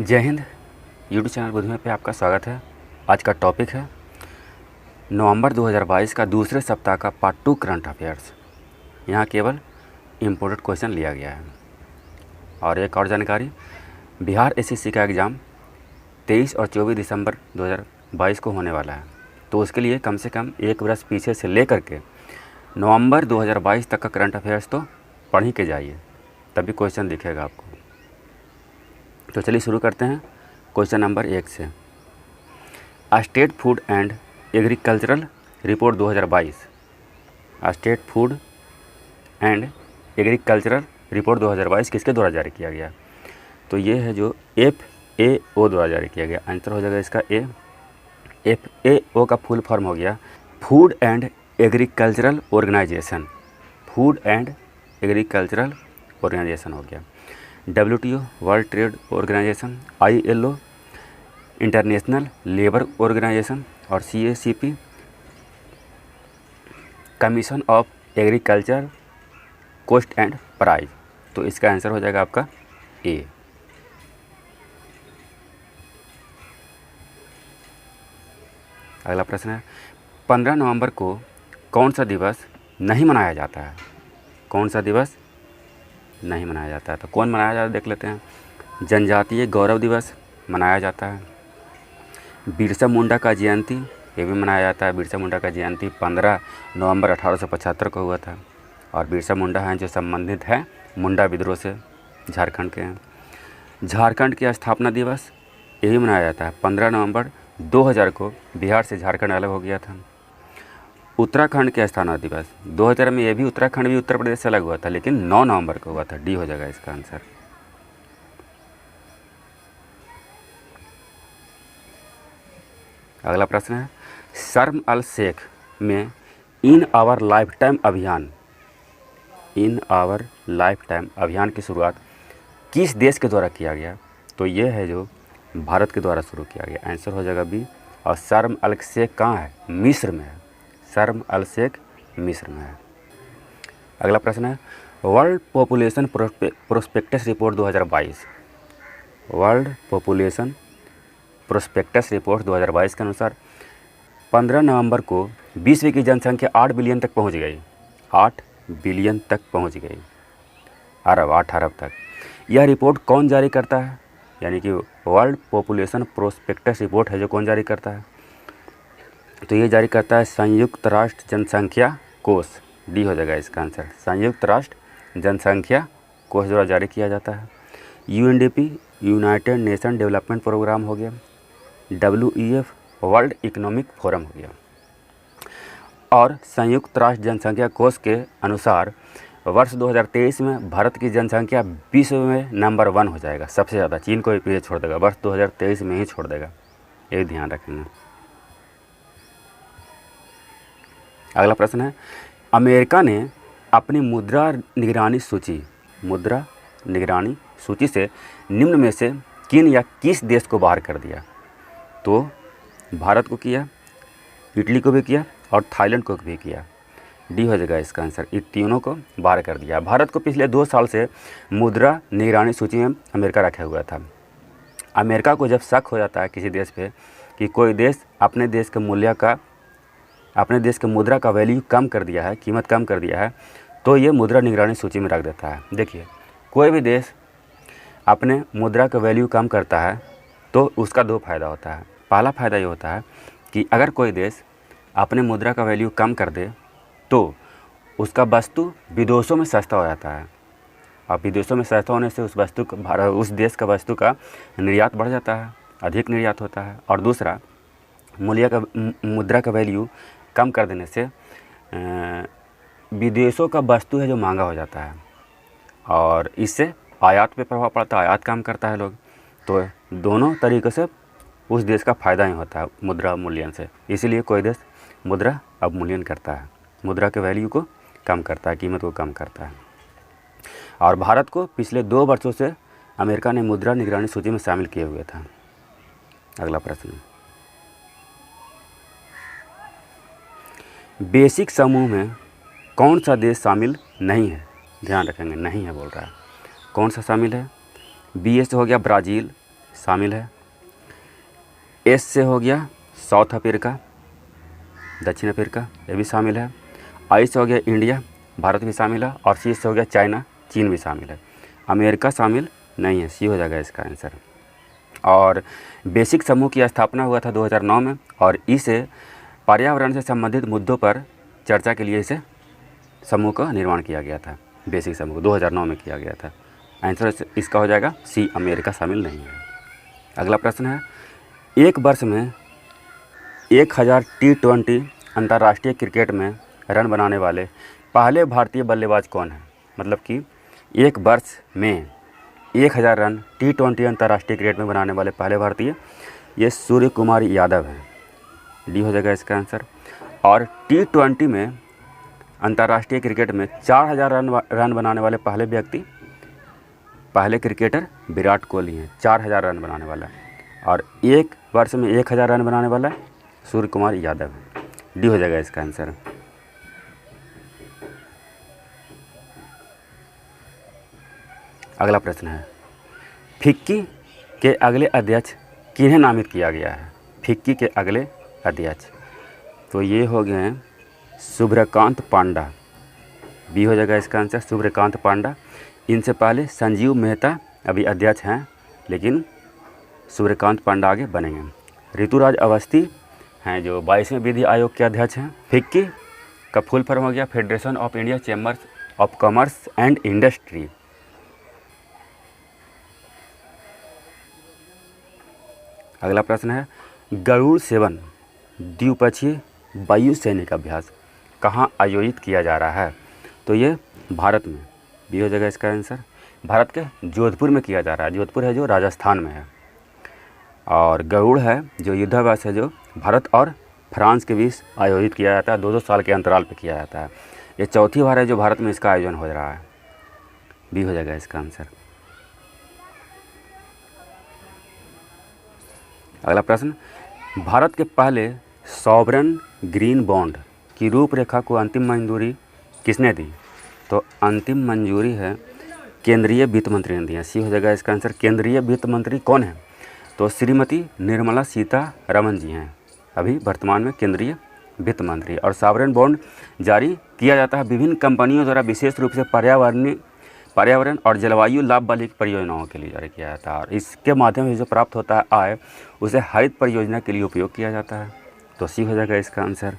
जय Hind. YouTube channel बुद्धिमय पे आपका स्वागत है। आज का टॉपिक है नवंबर 2022 का दूसरे सप्ताह का पार्ट 2 करंट अफेयर्स। यहाँ केवल इम्पोर्टेंट क्वेश्चन लिया गया है। और एक और जानकारी, बिहार एसएससी का एग्ज़ाम 23 और 24 दिसंबर 2022 को होने वाला है। तो उसके लिए कम से कम एक वर्ष पीछे से ले करके नवंबर 2022 तक का करंट अफेयर्स तो पढ़ ही के जाइए, तभी क्वेश्चन दिखेगा आपको। तो चलिए शुरू करते हैं क्वेश्चन नंबर 1 से। State food and agricultural report 2022, state food and agricultural report 2022 किसके द्वारा जारी किया गया? तो ये है जो FAO द्वारा जारी किया गया। आंसर हो जाएगा इसका ए। FAO का फुल फॉर्म हो गया food and agricultural organisation. Food and agricultural organisation हो गया। WTO world trade organisation, ILO international labour organisation और CACP commission of agriculture cost and price. तो इसका आंसर हो जाएगा आपका ए। अगला प्रश्न है 15 नवंबर को कौन सा दिवस नहीं मनाया जाता है? कौन सा दिवस नहीं मनाया जाता है? तो कौन मनाया जाता है देख लेते हैं। जनजातीय गौरव दिवस मनाया जाता है। बिरसा मुंडा का जयंती ये भी मनाया जाता है। बिरसा मुंडा का जयंती 15 नवंबर 1875 को हुआ था। और बिरसा मुंडा हैं जो संबंधित है मुंडा विद्रोह से, झारखंड के हैं। झारखंड की स्थापना दिवस ये भी मनाया जाता है। 15 नवंबर 2000 को बिहार से झारखंड अलग हो गया था। उत्तराखंड के स्थापना दिवस 2000 में ये भी उत्तराखंड भी उत्तर प्रदेश से अलग हुआ था, लेकिन 9 नवंबर को हुआ था। डी हो जाएगा इसका आंसर। अगला प्रश्न है शर्म अल शेख में इन आवर लाइफ टाइम अभियान, इन आवर लाइफ टाइम अभियान की शुरुआत किस देश के द्वारा किया गया? तो ये है जो भारत के द्वारा शुरू किया गया। आंसर हो जाएगा बी। और शर्म अल शेख कहाँ है? मिस्र में है। शर्म अल शेख मिस्र में है। अगला प्रश्न है world population prospectus report 2022, world population prospectus report 2022 के अनुसार 15 नवंबर को विश्व की जनसंख्या 8 बिलियन तक पहुंच गई। 8 बिलियन तक पहुंच गई, 8 अरब तक। यह रिपोर्ट कौन जारी करता है? यानी कि वर्ल्ड पॉपुलेशन प्रोस्पेक्टस रिपोर्ट है जो कौन जारी करता है? तो ये जारी करता है संयुक्त राष्ट्र जनसंख्या कोष। डी हो जाएगा इसका आंसर। संयुक्त राष्ट्र जनसंख्या कोष द्वारा जारी किया जाता है। UNDP United Nation development programme हो गया। WEF वर्ल्ड इकोनॉमिक फोरम हो गया। और संयुक्त राष्ट्र जनसंख्या कोष के अनुसार वर्ष 2023 में भारत की जनसंख्या विश्व में नंबर 1 हो जाएगा, सबसे ज़्यादा। चीन को भी पीछे छोड़ देगा, वर्ष 2023 में ही छोड़ देगा, ये ध्यान रखेंगे। अगला प्रश्न है अमेरिका ने अपनी मुद्रा निगरानी सूची से निम्न में से किन या किस देश को बाहर कर दिया? तो भारत को किया, इटली को भी किया और थाईलैंड को भी किया। डी हो जाएगा इसका आंसर। इन तीनों को बाहर कर दिया। भारत को पिछले 2 साल से मुद्रा निगरानी सूची में अमेरिका रखा हुआ था। अमेरिका को जब शक हो जाता है किसी देश पे कि कोई देश अपने देश के मुद्रा का वैल्यू कम कर दिया है, कीमत कम कर दिया है, तो ये मुद्रा निगरानी सूची में रख देता है। देखिए, कोई भी देश अपने मुद्रा का वैल्यू कम करता है तो उसका 2 फ़ायदा होता है। पहला फ़ायदा ये होता है कि अगर कोई देश अपने मुद्रा का वैल्यू कम कर दे तो उसका वस्तु विदेशों में सस्ता हो जाता है। और विदेशों में सस्ता होने से उस देश का वस्तु का निर्यात बढ़ जाता है, अधिक निर्यात होता है। और दूसरा, मुद्रा का वैल्यू कम कर देने से विदेशों का वस्तु है जो महंगा हो जाता है और इससे आयात पे प्रभाव पड़ता है, आयात कम करता है लोग। तो दोनों तरीक़े से उस देश का फ़ायदा ही होता है मुद्रा मूल्यन से। इसीलिए कोई देश मुद्रा अवमूल्यन करता है, मुद्रा के वैल्यू को कम करता है, कीमत को कम करता है। और भारत को पिछले 2 वर्षों से अमेरिका ने मुद्रा निगरानी सूची में शामिल किए हुए था। अगला प्रश्न, बेसिक समूह में कौन सा देश शामिल नहीं है? ध्यान रखेंगे, नहीं है बोल रहा है। कौन सा शामिल है? BA से हो गया ब्राज़ील, शामिल है। एस से हो गया साउथ अफ्रीका, दक्षिण अफ्रीका, ये भी शामिल है। आई से हो गया इंडिया, भारत भी शामिल है। और सी से हो गया चाइना, चीन भी शामिल है। अमेरिका शामिल नहीं है, सी हो जाएगा इसका आंसर। और बेसिक समूह की स्थापना हुआ था 2009 में, और इसे पर्यावरण से संबंधित मुद्दों पर चर्चा के लिए इसे समूह का निर्माण किया गया था। बेसिक समूह 2009 में किया गया था। आंसर इसका हो जाएगा सी, अमेरिका शामिल नहीं है। अगला प्रश्न है, एक वर्ष में 1000 T20 अंतर्राष्ट्रीय क्रिकेट में रन बनाने वाले पहले भारतीय बल्लेबाज कौन है? मतलब कि एक वर्ष में 1000 रन T20 अंतर्राष्ट्रीय क्रिकेट में बनाने वाले पहले भारतीय, ये सूर्य कुमार यादव हैं। डी हो जाएगा इसका आंसर। और T20 में अंतर्राष्ट्रीय क्रिकेट में 4000 रन बनाने वाले पहले क्रिकेटर विराट कोहली हैं, 4000 रन बनाने वाला। और एक वर्ष में 1000 रन बनाने वाला सूर्य कुमार यादव है। डी हो जाएगा इसका आंसर। अगला प्रश्न है, फिक्की के अगले अध्यक्ष किन्हें नामित किया गया है? फिक्की के अगले अध्यक्ष तो ये हो गए हैं सूर्यकांत पांडा। बी हो जाएगा इसका आंसर, सूर्यकांत पांडा। इनसे पहले संजीव मेहता अभी अध्यक्ष हैं, लेकिन सूर्यकांत पांडा आगे बनेंगे। ऋतुराज अवस्थी हैं जो 22वें विधि आयोग के अध्यक्ष हैं। फिक्की का फुल फॉर्म हो गया federation of India chambers of commerce and industry. अगला प्रश्न है, गरुड़ सेवन द्विपक्षीय वायु सैनिक अभ्यास कहाँ आयोजित किया जा रहा है? तो ये भारत में। बी हो जाएगा इसका आंसर। भारत के जोधपुर में किया जा रहा है। जोधपुर है जो राजस्थान में है। और गरुड़ है जो युद्धाभ्यास है जो भारत और फ्रांस के बीच आयोजित किया जाता है, 2-2 साल के अंतराल पर किया जाता है। ये चौथी बार है जो भारत में इसका आयोजन हो रहा है। बी हो जाएगा इसका आंसर। अगला प्रश्न, भारत के पहले सॉवरेन ग्रीन बॉन्ड की रूपरेखा को अंतिम मंजूरी किसने दी? तो अंतिम मंजूरी है केंद्रीय वित्त मंत्री ने दी है। सी हो जाएगा इसका आंसर। केंद्रीय वित्त मंत्री कौन है? तो श्रीमती निर्मला सीतारमण जी हैं अभी वर्तमान में केंद्रीय वित्त मंत्री। और सॉवरेन बॉन्ड जारी किया जाता है विभिन्न कंपनियों द्वारा, विशेष रूप से पर्यावरण और जलवायु लाभ वाली परियोजनाओं के लिए जारी किया जाता है। और इसके माध्यम से जो प्राप्त होता है आय, उसे हरित परियोजना के लिए उपयोग किया जाता है। तो सी हो जाएगा इसका आंसर।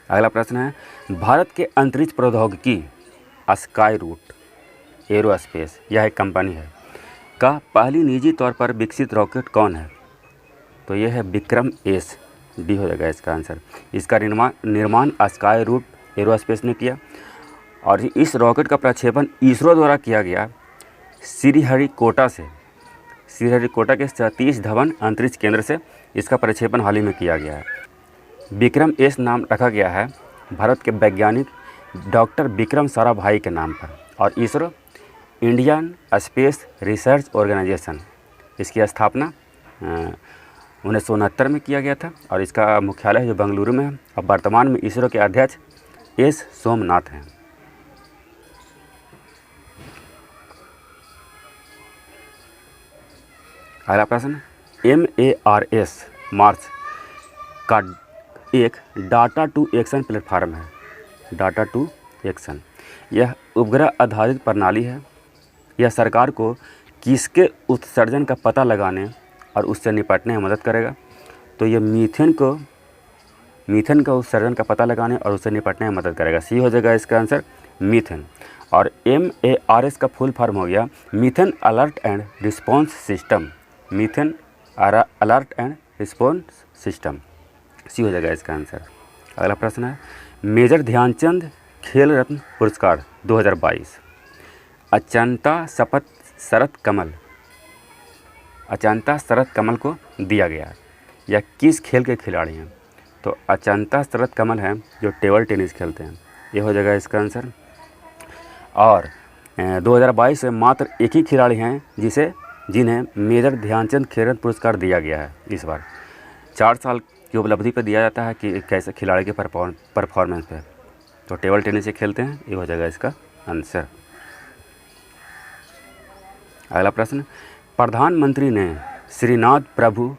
अगला प्रश्न है, भारत के अंतरिक्ष प्रौद्योगिकी स्काई रूट एरोस्पेस, यह एक कंपनी है, का पहली निजी तौर पर विकसित रॉकेट कौन है? तो यह है विक्रम एस। डी हो जाएगा इसका आंसर। इसका निर्माण स्काई रूट एरोस्पेस ने किया। और इस रॉकेट का प्रक्षेपण इसरो द्वारा किया गया श्रीहरिकोटा के सतीश धवन अंतरिक्ष केंद्र से इसका प्रक्षेपण हाल ही में किया गया है। विक्रम एस नाम रखा गया है भारत के वैज्ञानिक डॉक्टर विक्रम साराभाई के नाम पर। और ISRO Indian space research organisation, इसकी स्थापना 1969 में किया गया था। और इसका मुख्यालय जो बेंगलुरु में है। और वर्तमान में इसरो के अध्यक्ष एस सोमनाथ हैं। अगला प्रश्न, MARS मार्स का एक डाटा टू एक्शन प्लेटफार्म है। डाटा टू एक्शन, यह उपग्रह आधारित प्रणाली है। यह सरकार को किसके उत्सर्जन का पता लगाने और उससे निपटने में मदद करेगा? तो ये मीथेन का उत्सर्जन का पता लगाने और उससे निपटने में मदद करेगा। सी हो जाएगा इसका आंसर, मीथेन। और MARS का फुल फॉर्म हो गया methane alert and response system. Methane alert and response system. C हो जाएगा इसका आंसर। अगला प्रश्न है, मेजर ध्यानचंद खेल रत्न पुरस्कार 2022 अचंता शरत कमल को दिया गया। यह किस खेल के खिलाड़ी हैं? तो अचंता शरत कमल हैं जो टेबल टेनिस खेलते हैं। ये हो जाएगा इसका आंसर। और 2022 में मात्र एक ही खिलाड़ी हैं जिन्हें मेजर ध्यानचंद खेल रत्न पुरस्कार दिया गया है। इस बार 4 साल की उपलब्धि पर दिया जाता है कि कैसे खिलाड़ी के परफॉर्मेंस पे। तो टेबल टेनिस से खेलते हैं। ये हो जाएगा इसका आंसर। अगला प्रश्न, प्रधानमंत्री ने श्रीनाथ प्रभु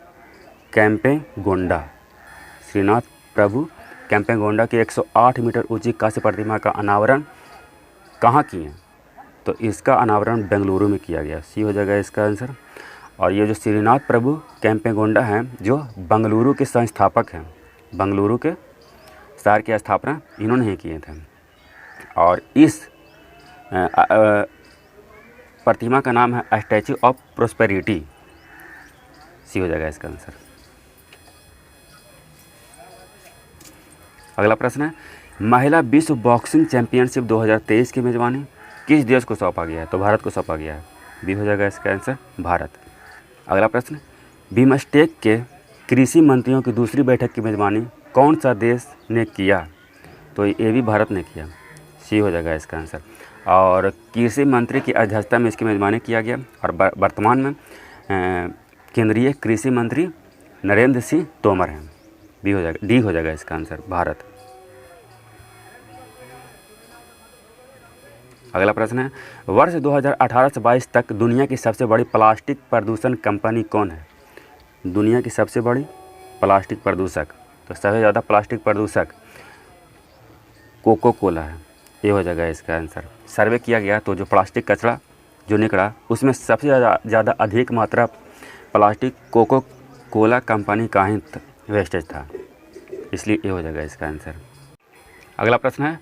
केम्पेगौड़ा की 108 मीटर ऊंची कांस्य प्रतिमा का अनावरण कहाँ किए? तो इसका अनावरण बेंगलुरु में किया गया। सी हो जाएगा इसका आंसर। और ये जो श्रीनाथ प्रभु केम्पेगौड़ा हैं जो बेंगलुरु के संस्थापक हैं, बेंगलुरु के शहर की स्थापना इन्होंने ही किए थे। और इस प्रतिमा का नाम है स्टैचू ऑफ प्रोस्पेरिटी। सी हो जाएगा इसका आंसर। अगला प्रश्न है, महिला विश्व बॉक्सिंग चैंपियनशिप 2023 की मेजबानी किस देश को सौंपा गया है? तो भारत को सौंपा गया है। बी हो जाएगा इसका आंसर, भारत। अगला प्रश्न, बिमस्टेक के कृषि मंत्रियों की दूसरी बैठक की मेजबानी कौन सा देश ने किया? तो ये भी भारत ने किया। सी हो जाएगा इसका आंसर। और कृषि मंत्री की अध्यक्षता में इसकी मेजबानी किया गया। और वर्तमान में केंद्रीय कृषि मंत्री नरेंद्र सिंह तोमर हैं। बी हो जाएगा, डी हो जाएगा इसका आंसर, भारत। अगला प्रश्न है, वर्ष 2018 से 22 तक दुनिया की सबसे बड़ी प्लास्टिक प्रदूषण कंपनी कौन है? दुनिया की सबसे बड़ी प्लास्टिक प्रदूषक, तो सबसे ज़्यादा प्लास्टिक प्रदूषक कोको कोला है। ये हो जाएगा इसका आंसर। सर्वे किया गया तो जो प्लास्टिक कचरा जो निकला उसमें सबसे ज़्यादा अधिक मात्रा प्लास्टिक कोको कोला कंपनी का ही वेस्टेज था, इसलिए ये हो जाएगा इसका आंसर। अगला प्रश्न है,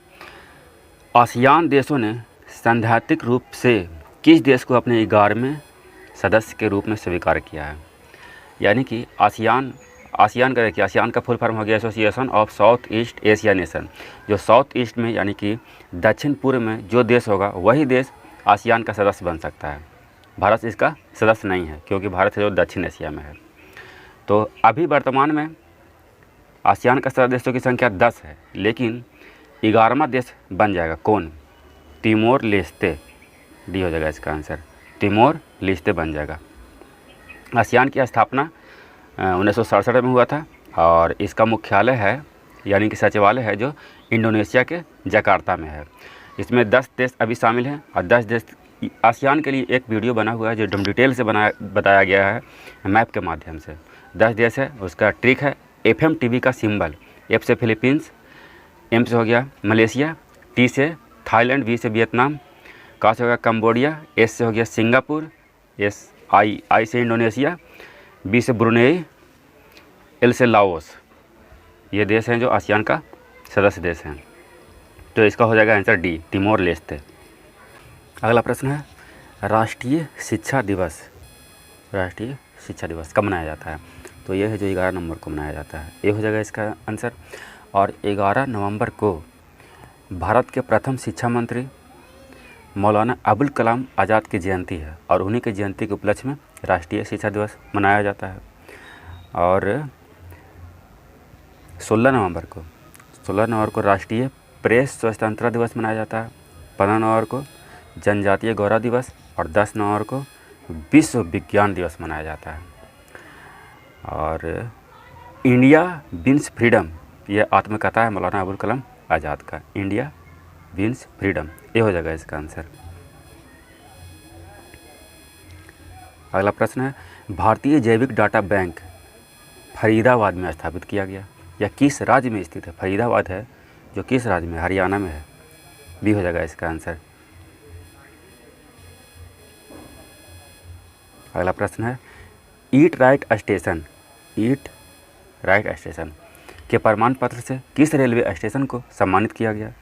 आसियान देशों ने सैद्धांतिक रूप से किस देश को अपने 11वें सदस्य के रूप में स्वीकार किया है? यानी कि आसियान का देखिए, आसियान का फुल फॉर्म हो गया association of south east Asia nation. जो साउथ ईस्ट में यानी कि दक्षिण पूर्व में जो देश होगा वही देश आसियान का सदस्य बन सकता है। भारत इसका सदस्य नहीं है क्योंकि भारत है जो दक्षिण एशिया में है। तो अभी वर्तमान में आसियान का सदस्यों की संख्या 10 है, लेकिन 11वां देश बन जाएगा कौन? Timor Leste. डी हो जाएगा इसका आंसर, तिमोर लेस्ते बन जाएगा। आसियान की स्थापना 1967 में हुआ था और इसका मुख्यालय है यानी कि सचिवालय है जो इंडोनेशिया के जकार्ता में है। इसमें 10 देश अभी शामिल हैं और 10 देश। आसियान के लिए एक वीडियो बना हुआ है जो एकदम डिटेल से बताया गया है मैप के माध्यम से। 10 देश है, उसका ट्रिक है FMTV का सिंबल। F से फिलीपींस, M से हो गया मलेशिया, T से थाईलैंड, V से वियतनाम, K से हो गया कंबोडिया, S से हो गया सिंगापुर, I से इंडोनेशिया, B से ब्रुनेई, L से लाओस। ये देश हैं जो आसियान का सदस्य देश हैं। तो इसका हो जाएगा आंसर डी, तिमोर लेस्ते। अगला प्रश्न है, राष्ट्रीय शिक्षा दिवस कब मनाया जाता है? तो ये है जो 11 नवंबर को मनाया जाता है। ये हो जाएगा इसका आंसर। और 11 नवंबर को भारत के प्रथम शिक्षा मंत्री मौलाना अबुल कलाम आज़ाद की जयंती है और उन्हीं की जयंती के उपलक्ष्य में राष्ट्रीय शिक्षा दिवस मनाया जाता है। और 16 नवंबर को राष्ट्रीय प्रेस स्वतंत्रता दिवस मनाया जाता है। 15 नवंबर को जनजातीय गौरव दिवस और 10 नवंबर को विश्व विज्ञान दिवस मनाया जाता है। और इंडिया विंस फ्रीडम, ये आत्मकथा है मौलाना अबुल कलाम आज़ाद का, इंडिया विंस फ्रीडम। ये हो जाएगा इसका आंसर। अगला प्रश्न है, भारतीय जैविक डाटा बैंक फरीदाबाद में स्थापित किया गया या किस राज्य में स्थित है? फरीदाबाद है जो किस राज्य में? हरियाणा में है। बी हो जाएगा इसका आंसर। अगला प्रश्न है, ईट राइट स्टेशन के प्रमाण पत्र से किस रेलवे स्टेशन को सम्मानित किया गया?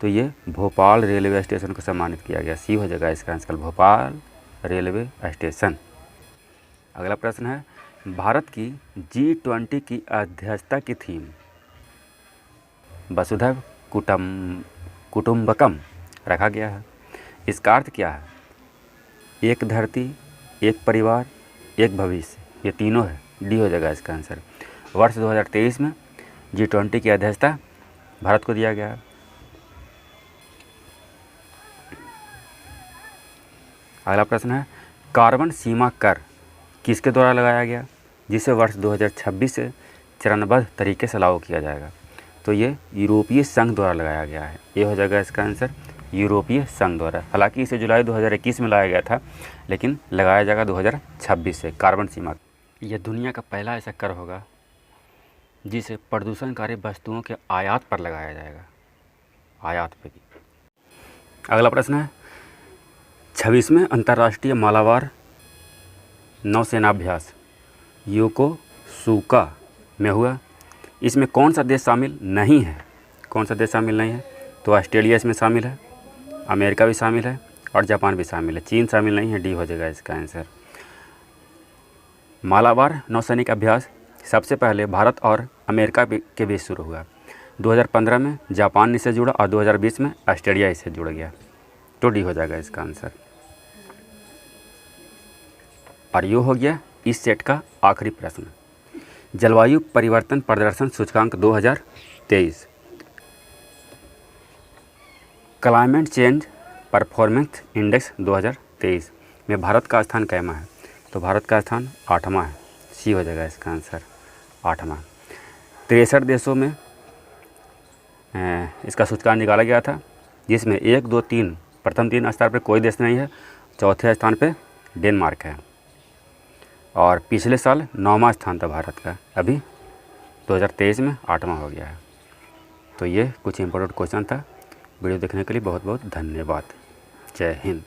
तो ये भोपाल रेलवे स्टेशन को सम्मानित किया गया। सी हो जाएगा इसका आंसर, भोपाल रेलवे स्टेशन। अगला प्रश्न है, भारत की G20 की अध्यक्षता की थीम वसुधैव कुटुम्बकम रखा गया है। इसका अर्थ क्या है? एक धरती, एक परिवार, एक भविष्य, ये तीनों है। डी हो जाएगा इसका आंसर। वर्ष 2023 में G20 की अध्यक्षता भारत को दिया गया है। अगला प्रश्न है, कार्बन सीमा कर किसके द्वारा लगाया गया जिसे वर्ष 2026 से चरणबद्ध तरीके से लागू किया जाएगा? तो ये यूरोपीय संघ द्वारा लगाया गया है। ये हो जाएगा इसका आंसर, यूरोपीय संघ द्वारा। हालांकि इसे जुलाई 2021 में लाया गया था, लेकिन लगाया जाएगा 2026 से कार्बन सीमा। यह दुनिया का पहला ऐसा कर होगा जिसे प्रदूषणकारी वस्तुओं के आयात पर लगाया जाएगा, आयात पे भी। अगला प्रश्न है 26वें अंतर्राष्ट्रीय मालाबार नौसेनाभ्यास योकोसुका में हुआ। इसमें कौन सा देश शामिल नहीं है? कौन सा देश शामिल नहीं है? तो ऑस्ट्रेलिया इसमें शामिल है, अमेरिका भी शामिल है और जापान भी शामिल है। चीन शामिल नहीं है, डी हो जाएगा इसका आंसर। मालाबार नौसैनिक अभ्यास सबसे पहले भारत और अमेरिका के बीच शुरू हुआ। 2015 में जापान इससे जुड़ा और 2020 में ऑस्ट्रेलिया इससे जुड़ गया, तो डी हो जाएगा इसका आंसर। और ये हो गया इस सेट का आखिरी प्रश्न। जलवायु परिवर्तन प्रदर्शन सूचकांक 2023, क्लाइमेट चेंज परफॉर्मेंस इंडेक्स 2023 में भारत का स्थान कैमा है? तो भारत का स्थान 8वां है, सी हो जाएगा इसका आंसर, 8वां। 63 देशों में इसका सूचकांक निकाला गया था, जिसमें 1, 2, 3 प्रथम 3 स्थान पर कोई देश नहीं है, चौथे स्थान पे डेनमार्क है। और पिछले साल 9वां स्थान था भारत का, अभी 2023 में 8वां हो गया है। तो ये कुछ इंपॉर्टेंट क्वेश्चन था। वीडियो देखने के लिए बहुत बहुत धन्यवाद। जय हिंद।